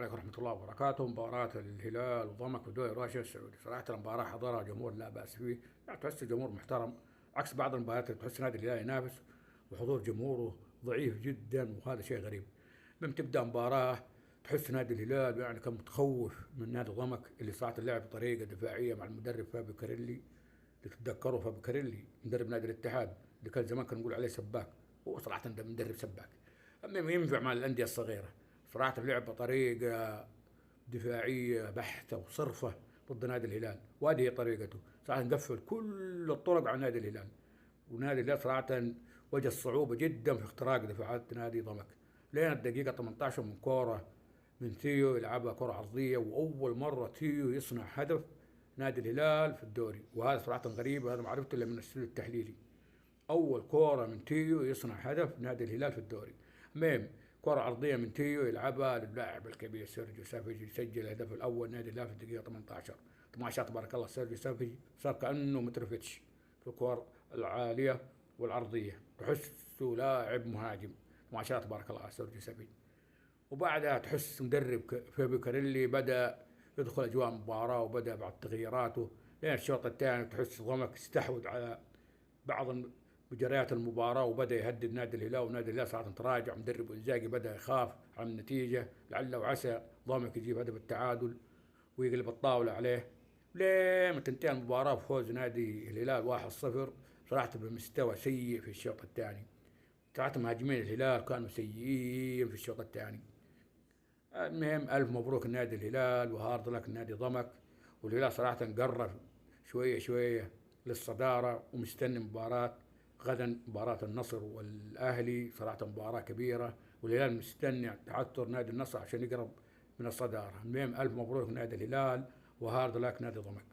عليكم ورحمة الله وبركاته. مباراة الهلال وضمك ودوري راشد السعودي، صراحة المباراة حضرها جمهور لا بأس فيه، يعني تحس الجمهور محترم عكس بعض المباريات اللي تحس نادي الهلال ينافس وحضور جمهوره ضعيف جدا، وهذا شيء غريب. لما تبدأ مباراة تحس نادي الهلال يعني كان متخوف من نادي ضمك اللي صارت اللعب بطريقة دفاعية مع المدرب فابي كاريلي، اللي تتذكروا فابي كاريلي مدرب نادي الاتحاد اللي كان زمان كان نقول عليه سباك، هو صراحة ده مدرب سباك. أما ينفع مع الأندية الصغيرة، صراحة لعب بطريقة دفاعية بحتة وصرفة ضد نادي الهلال، وهذه هي طريقته. صراحة نقفل كل الطرق على نادي الهلال، ونادي الهلال صراحة وجد صعوبة جدا في اختراق دفاعات نادي ضمك. لين الدقيقة 18 من كورة من ثيو يلعبها كرة عرضية، وأول مرة ثيو يصنع هدف نادي الهلال في الدوري، وهذا صراحة غريب، هذا ما عرفته إلا من الاستوديو التحليلي. اول كوره من تيو يصنع هدف نادي الهلال في الدوري. ميم كرة عرضية من تيو يلعبها للاعب الكبير سيرجيو سافيجي، يسجل الهدف الأول نادي الهلال في الدقيقة 18. ما شاء تبارك الله سيرجيو سافيجي صار كأنه متروفيتش في الكور العالية والعرضية، تحسه لاعب مهاجم. ما شاء تبارك الله سيرجيو سافيجي. وبعدها تحس مدرب فابيو كاريلي بدأ يدخل أجواء المباراة، وبدأ بعد تغييراته. لين الشوط الثاني تحس ضمك استحوذ على بعض مجريات المباراة، وبدأ يهدد نادي الهلال، ونادي الهلال صارت تراجع. مدرب إنزاجي بدأ يخاف على النتيجة، لعل وعسى ضامك يجيب هدف التعادل ويقلب الطاولة عليه. ليه ما تنتهي المباراة بفوز نادي الهلال 1-0، صراحة بمستوى سيء في الشوط الثاني. صراحة مهاجمين الهلال كانوا سيئين في الشوط الثاني. المهم ألف مبروك النادي الهلال، وهارد لك النادي ضمك. والهلال صراحة قرب شوية شوية للصدارة، ومستني مباراة غدا، مباراة النصر والأهلي، صراحة مباراة كبيرة، والهلال مستني تعثر نادي النصر عشان يقرب من الصدارة. المهم ألف مبروك نادي الهلال، وهارد لك نادي ضمك.